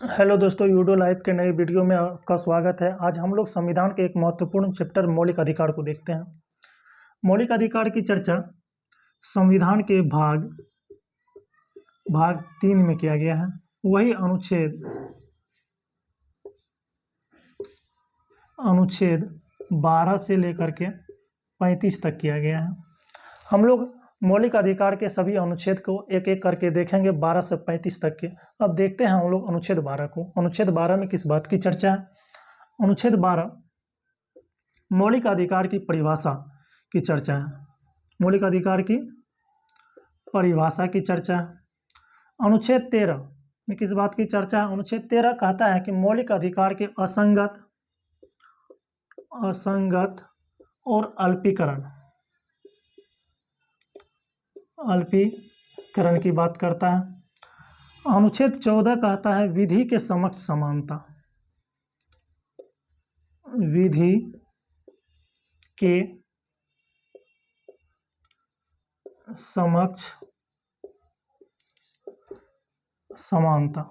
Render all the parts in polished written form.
Hello दोस्तों, यूडो live के नए वीडियो में आपका स्वागत है। आज हम लोग संविधान के एक महत्वपूर्ण चैप्टर मौलिक अधिकार को देखते हैं। मौलिक अधिकार की चर्चा संविधान के भाग 3 में किया गया है। वही अनुच्छेद 12 से लेकर के 35 तक किया गया है। हम लोग मौलिक अधिकार के सभी अनुच्छेद को एक एक करके देखेंगे 12 से 35 तक के। अब देखते हैं हम लोग अनुच्छेद 12 को। अनुच्छेद 12 में किस बात की चर्चा है? अनुच्छेद 12 मौलिक अधिकार की परिभाषा की चर्चा है। मौलिक अधिकार की परिभाषा की चर्चा है। अनुच्छेद 13 में किस बात की चर्चा है? अनुच्छेद 13 कहता है कि मौलिक अधिकार के असंगत और अल्पीकरण की बात करता है। अनुच्छेद 14 कहता है विधि के समक्ष समानता। विधि के समक्ष समानता।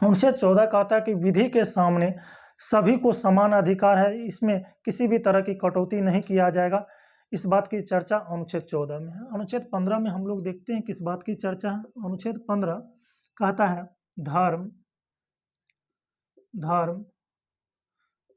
अनुच्छेद 14 कहता है कि विधि के सामने सभी को समान अधिकार है, इसमें किसी भी तरह की कटौती नहीं किया जाएगा। इस बात की चर्चा अनुच्छेद 14 में है। अनुच्छेद 15 में हम लोग देखते हैं किस बात की चर्चा है। अनुच्छेद 15 कहता है धर्म,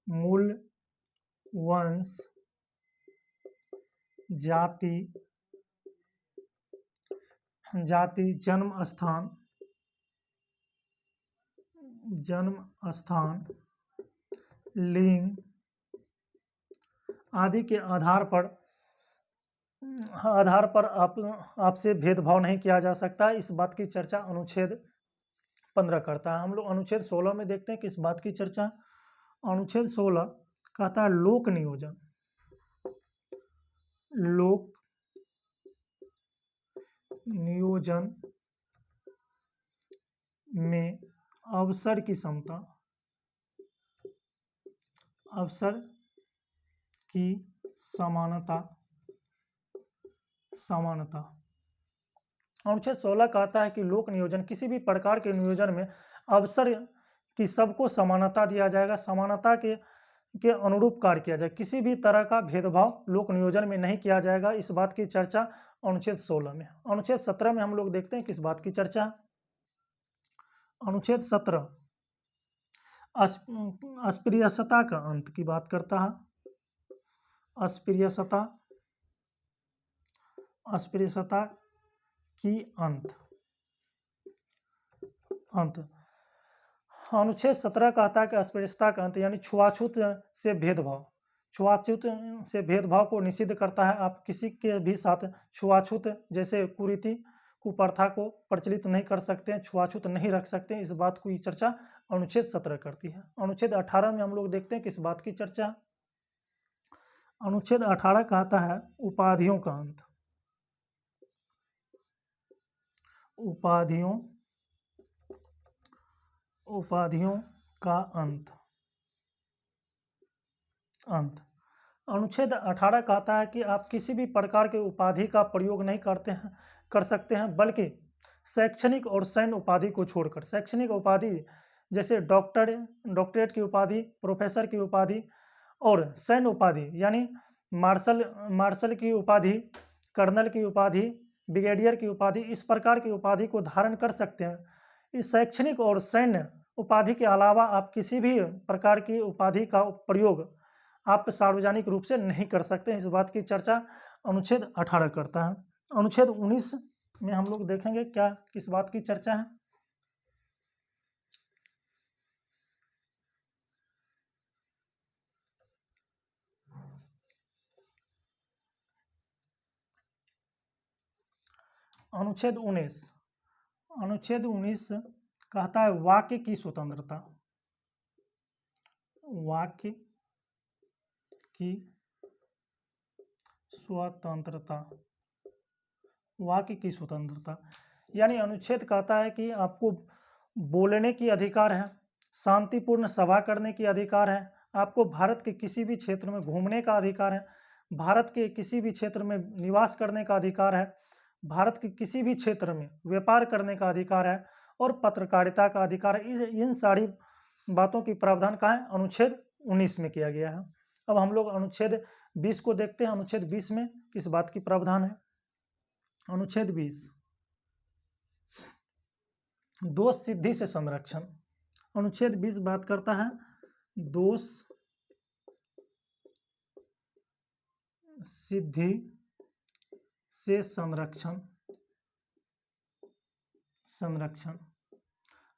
मूल, वंश, जाति, जन्म स्थान, लिंग आदि के आधार पर आपसे भेदभाव नहीं किया जा सकता। इस बात की चर्चा अनुच्छेद 15 करता है। हम लोग अनुच्छेद 16 में देखते हैं किस बात की चर्चा। अनुच्छेद 16 कहता है लोक नियोजन में अवसर की समानता। अनुच्छेद 16 कहता है कि लोक नियोजन, किसी भी प्रकार के नियोजन में अवसर की सबको समानता दिया जाएगा, समानता के अनुरूप कार्य किया जाए, किसी भी तरह का भेदभाव लोक नियोजन में नहीं किया जाएगा। इस बात की चर्चा अनुच्छेद 16 में। अनुच्छेद 17 में हम लोग देखते हैं किस बात की चर्चा। अनुच्छेद 17 अस्पृश्यता का अंत की बात करता है। अस्पृश्यता की अंत। अनुच्छेद 17 कहता है कि अस्पृश्यता का अंत यानी छुआछूत से भेदभाव को निषिद्ध करता है। आप किसी के भी साथ छुआछूत जैसे कुरीति कुप्रथा को प्रचलित नहीं कर सकते हैं, छुआछूत नहीं रख सकते हैं। इस बात की चर्चा अनुच्छेद 17 करती है। अनुच्छेद 18 में हम लोग देखते हैं किस बात की चर्चा। अनुच्छेद 18 कहता है उपाधियों का अंत। उपाधियों का अंत। अनुच्छेद 18 कहता है कि आप किसी भी प्रकार के उपाधि का प्रयोग नहीं कर सकते हैं, बल्कि शैक्षणिक और सैन्य उपाधि को छोड़कर। शैक्षणिक उपाधि जैसे डॉक्टरेट की उपाधि, प्रोफेसर की उपाधि और सैन्य उपाधि यानी मार्शल की उपाधि, कर्नल की उपाधि, ब्रिगेडियर की उपाधि, इस प्रकार की उपाधि को धारण कर सकते हैं। इस शैक्षणिक और सैन्य उपाधि के अलावा आप किसी भी प्रकार की उपाधि का प्रयोग आप सार्वजनिक रूप से नहीं कर सकते हैं। इस बात की चर्चा अनुच्छेद 18 करता है। अनुच्छेद 19 में हम लोग देखेंगे क्या किस बात की चर्चा है। अनुच्छेद 19 कहता है वाक्य की स्वतंत्रता। यानी अनुच्छेद कहता है कि आपको बोलने की अधिकार है, शांतिपूर्ण सभा करने की अधिकार है, आपको भारत के किसी भी क्षेत्र में घूमने का अधिकार है, भारत के किसी भी क्षेत्र में निवास करने का अधिकार है, भारत के किसी भी क्षेत्र में व्यापार करने का अधिकार है और पत्रकारिता का अधिकार है। इन सारी बातों की प्रावधान कहाँ है? अनुच्छेद 19 में किया गया है। अब हम लोग अनुच्छेद 20 को देखते हैं। अनुच्छेद 20 में किस बात की प्रावधान है? अनुच्छेद 20 दोष सिद्धि से संरक्षण। अनुच्छेद 20 बात करता है दोष सिद्धि से संरक्षण।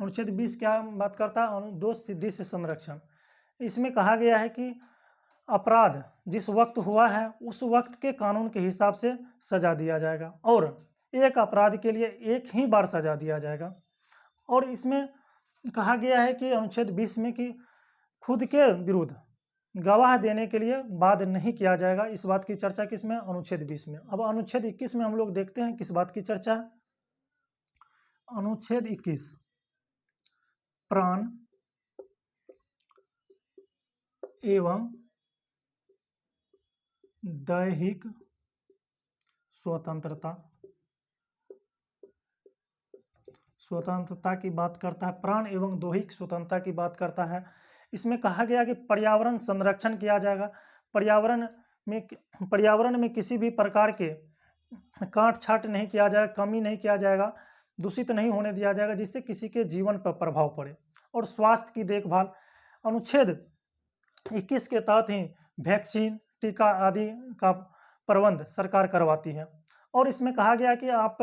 अनुच्छेद 20 क्या बात करता है? दोष सिद्धि से संरक्षण। इसमें कहा गया है कि अपराध जिस वक्त हुआ है उस वक्त के कानून के हिसाब से सजा दिया जाएगा और एक अपराध के लिए एक ही बार सजा दिया जाएगा। और इसमें कहा गया है कि अनुच्छेद 20 में कि खुद के विरुद्ध गवाह देने के लिए वाद नहीं किया जाएगा। इस बात की चर्चा किसमें? अनुच्छेद 20 में। अब अनुच्छेद 21 में हम लोग देखते हैं किस बात की चर्चा है। अनुच्छेद 21 प्राण एवं दैहिक स्वतंत्रता की बात करता है। प्राण एवं दैहिक स्वतंत्रता की बात करता है। इसमें कहा गया कि पर्यावरण संरक्षण किया जाएगा। पर्यावरण में किसी भी प्रकार के काट छाट नहीं किया जाएगा, कमी नहीं किया जाएगा, दूषित नहीं होने दिया जाएगा जिससे किसी के जीवन पर प्रभाव पड़े। और स्वास्थ्य की देखभाल अनुच्छेद 21 के तहत ही वैक्सीन, टीका आदि का प्रबंध सरकार करवाती है। और इसमें कहा गया कि आप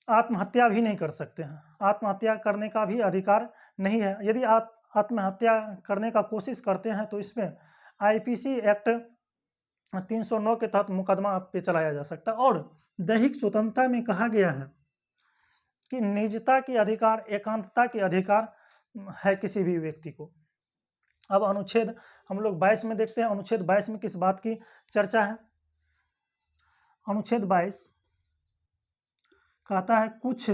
आत्महत्या भी नहीं कर सकते हैं। आत्महत्या करने का भी अधिकार नहीं है। यदि आप आत्महत्या करने का कोशिश करते हैं तो इसमें आईपीसी एक्ट 309 के तहत मुकदमा आप पे चलाया जा सकता है। और दैहिक स्वतंत्रता में कहा गया है कि निजता के अधिकार, एकांतता के अधिकार है किसी भी व्यक्ति को। अब अनुच्छेद हम लोग 22 में देखते हैं। अनुच्छेद 22 में किस बात की चर्चा है? अनुच्छेद 22 कहता है कुछ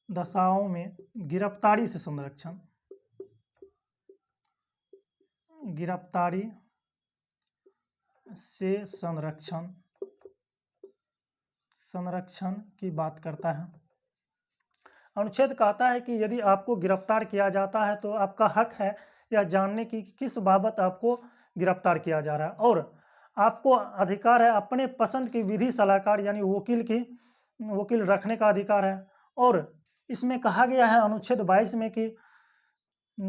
दशाओं में गिरफ्तारी से संरक्षण। गिरफ्तारी से संरक्षण की बात करता है। अनुच्छेद कहता है कि यदि आपको गिरफ्तार किया जाता है तो आपका हक है यह जानने की कि किस बाबत आपको गिरफ्तार किया जा रहा है और आपको अधिकार है अपने पसंद की विधि सलाहकार यानी वकील रखने का अधिकार है। और इसमें कहा गया है अनुच्छेद 22 में कि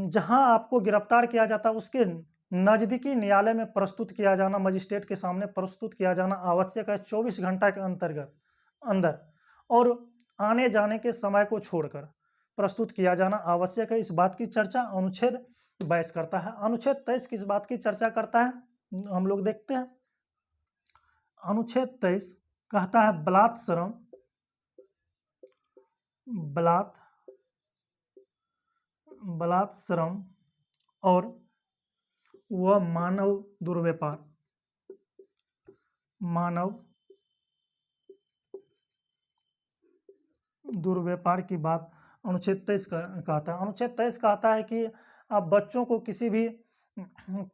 जहां आपको गिरफ्तार किया जाता है उसके नज़दीकी न्यायालय में प्रस्तुत किया जाना, मजिस्ट्रेट के सामने प्रस्तुत किया जाना आवश्यक है 24 घंटा के अंदर और आने जाने के समय को छोड़कर प्रस्तुत किया जाना आवश्यक है। इस बात की चर्चा अनुच्छेद 22 करता है। अनुच्छेद 23 किस बात की चर्चा करता है? हम लोग देखते हैं। अनुच्छेद 23 कहता है बलात्श्रम और वह मानव दुर्व्यापार की बात अनुच्छेद 23 कहता है। अनुच्छेद 23 कहता है कि आप बच्चों को किसी भी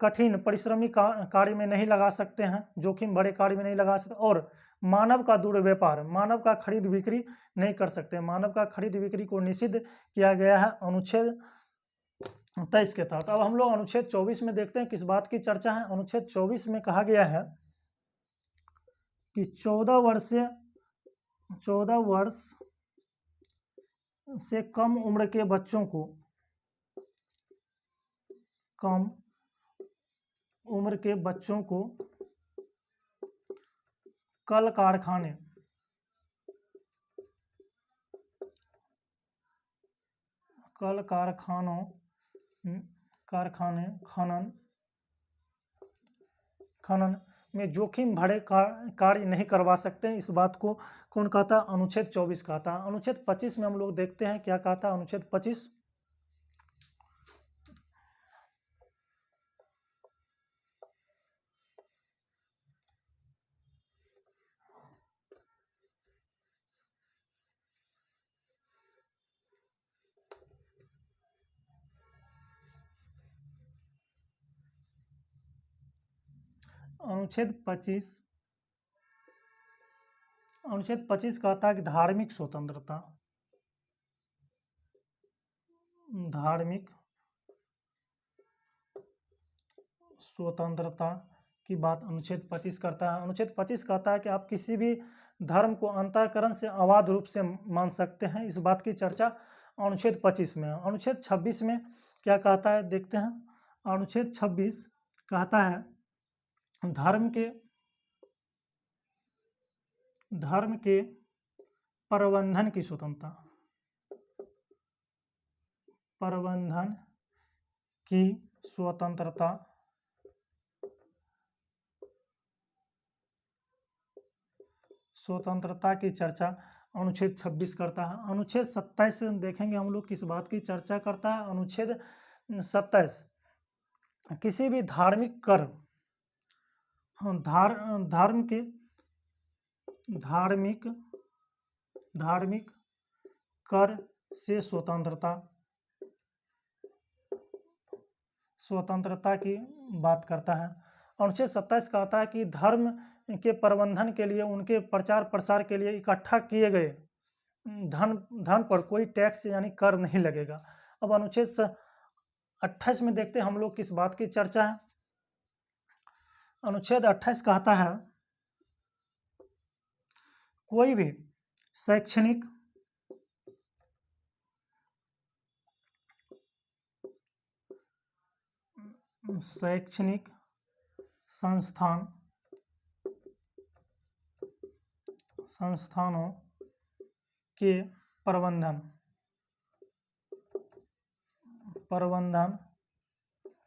कठिन परिश्रमी कार्य में नहीं लगा सकते हैं, जोखिम भरे कार्य में नहीं लगा सकते और मानव का दुर्व्यापार, मानव का खरीद बिक्री नहीं कर सकते। मानव का खरीद बिक्री को निषिद्ध किया गया है अनुच्छेद 23 के तहत। अब हम लोग अनुच्छेद 24 में देखते हैं किस बात की चर्चा है। अनुच्छेद 24 में कहा गया है कि 14 वर्ष से कम उम्र के बच्चों को कल कारखाने खनन में जोखिम भरे कार्य नहीं करवा सकते हैं। इस बात को कौन कहता है? अनुच्छेद 24 कहता है। अनुच्छेद 25 में हम लोग देखते हैं क्या कहता है अनुच्छेद 25। अनुच्छेद 25 अनुच्छेद 25 कहता है कि धार्मिक स्वतंत्रता, धार्मिक स्वतंत्रता की बात अनुच्छेद 25 करता है। अनुच्छेद 25 कहता है कि आप किसी भी धर्म को अंतःकरण से अबाध रूप से मान सकते हैं। इस बात की चर्चा अनुच्छेद 25 में है। अनुच्छेद 26 में क्या कहता है देखते हैं। अनुच्छेद 26 कहता है धर्म के प्रबंधन की स्वतंत्रता, प्रबंधन की स्वतंत्रता, स्वतंत्रता की चर्चा अनुच्छेद 26 करता है। अनुच्छेद 27 देखेंगे हम लोग किस बात की चर्चा करता है। अनुच्छेद 27 किसी भी धार्मिक कर, धार्मिक कर से स्वतंत्रता की बात करता है। अनुच्छेद 27 कहता है कि धर्म के प्रबंधन के लिए, उनके प्रचार प्रसार के लिए इकट्ठा किए गए धन पर कोई टैक्स यानी कर नहीं लगेगा। अब अनुच्छेद 28 में देखते हैं हम लोग किस बात की चर्चा है। अनुच्छेद 28 कहता है कोई भी शैक्षणिक संस्थानों के प्रबंधन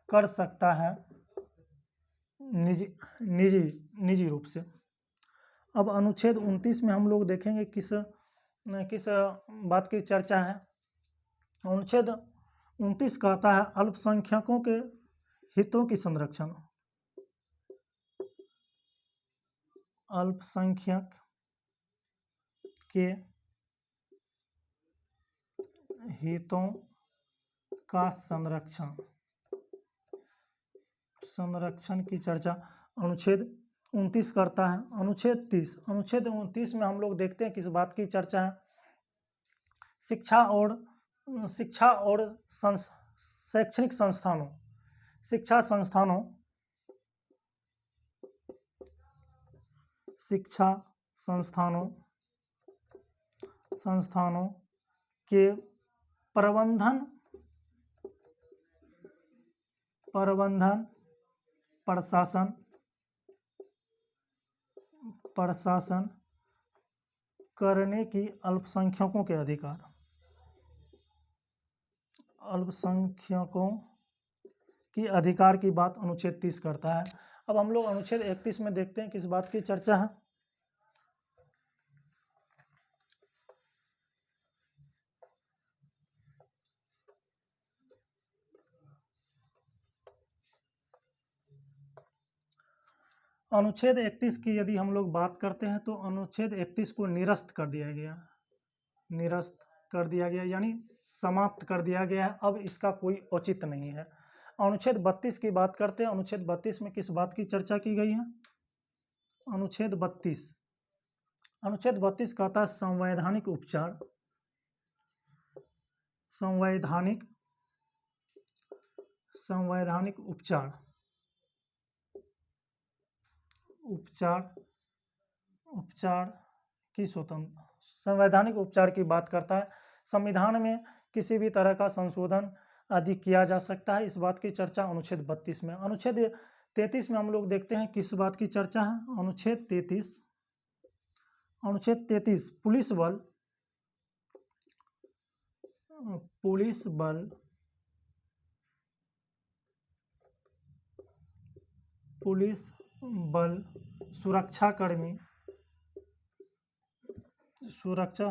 कर सकता है निजी रूप से। अब अनुच्छेद 29 में हम लोग देखेंगे किस बात की चर्चा है। अनुच्छेद 29 कहता है अल्पसंख्यकों के हितों की संरक्षण, अल्पसंख्यक के हितों का संरक्षण की चर्चा अनुच्छेद 29 करता है। अनुच्छेद 30 में हम लोग देखते हैं किस बात की चर्चा है। शिक्षा और शैक्षणिक संस्थानों, शिक्षा संस्थानों के प्रबंधन प्रशासन करने की अल्पसंख्यकों की अधिकार की बात अनुच्छेद 30 करता है। अब हम लोग अनुच्छेद 31 में देखते हैं किस बात की चर्चा है। अनुच्छेद 31 की यदि हम लोग बात करते हैं तो अनुच्छेद 31 को निरस्त कर दिया गया, यानी समाप्त कर दिया गया है। अब इसका कोई औचित्य नहीं है। अनुच्छेद 32 की बात करते हैं। अनुच्छेद 32 में किस बात की चर्चा की गई है। अनुच्छेद 32 कहता है संवैधानिक उपचार की संवैधानिक उपचार की बात करता है। संविधान में किसी भी तरह का संशोधन आदि किया जा सकता है। इस बात की चर्चा अनुच्छेद 32 में। अनुच्छेद 33 में हम लोग देखते हैं किस बात की चर्चा है। अनुच्छेद 33 पुलिस बल सुरक्षाकर्मी, स्वास्थ्य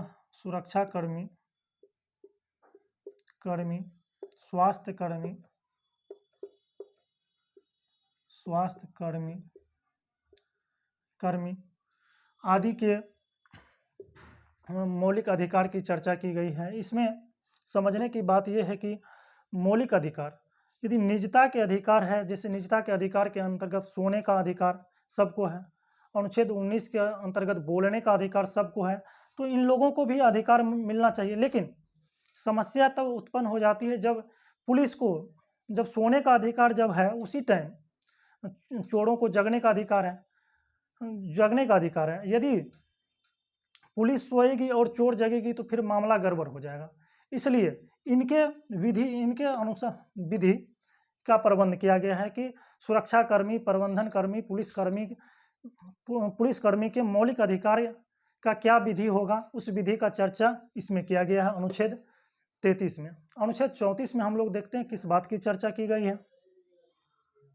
आदि के मौलिक अधिकार की चर्चा की गई है। इसमें समझने की बात यह है कि मौलिक अधिकार यदि निजता के अधिकार है, जैसे निजता के अधिकार के अंतर्गत सोने का अधिकार सबको है अनुच्छेद 19 के अंतर्गत बोलने का अधिकार सबको है, तो इन लोगों को भी अधिकार मिलना चाहिए। लेकिन समस्या तब उत्पन्न हो जाती है जब पुलिस को, जब सोने का अधिकार जब है, उसी टाइम चोरों को जगने का अधिकार है, जगने का अधिकार है। यदि पुलिस सोएगी और चोर जगेगी तो फिर मामला गड़बड़ हो जाएगा। इसलिए इनके अनुसार विधि का प्रबंध किया गया है कि सुरक्षाकर्मी, प्रबंधन कर्मी, पुलिसकर्मी के मौलिक अधिकार का क्या विधि होगा, उस विधि का चर्चा इसमें किया गया है अनुच्छेद 33 में। अनुच्छेद 34 में हम लोग देखते हैं किस बात की चर्चा की गई है।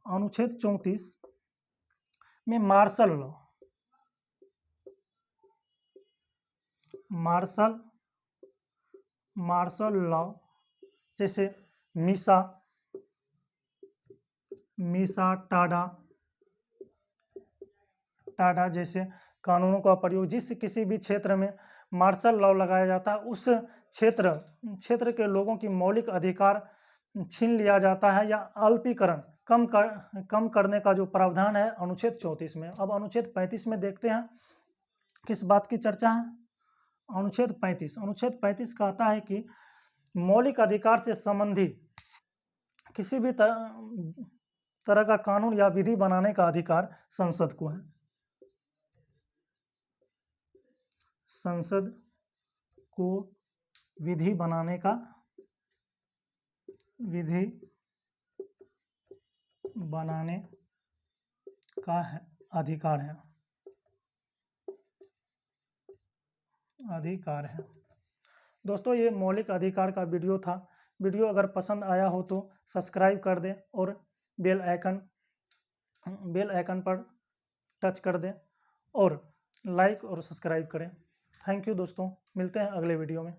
अनुच्छेद 34 में मार्शल लॉ जैसे मीसा टाडा जैसे कानूनों का प्रयोग, जिस किसी भी क्षेत्र में मार्शल लॉ लगाया जाता है उस क्षेत्र के लोगों की मौलिक अधिकार छीन लिया जाता है, या अल्पीकरण कम करने का जो प्रावधान है अनुच्छेद 34 में। अब अनुच्छेद 35 में देखते हैं किस बात की चर्चा है। अनुच्छेद 35 कहता है कि मौलिक अधिकार से संबंधी किसी भी तरह का कानून या विधि बनाने का अधिकार संसद को है। संसद को विधि बनाने का अधिकार है। दोस्तों, ये मौलिक अधिकार का वीडियो था। वीडियो अगर पसंद आया हो तो सब्सक्राइब कर दें और बेल आइकन पर टच कर दें और लाइक और सब्सक्राइब करें। थैंक यू दोस्तों, मिलते हैं अगले वीडियो में।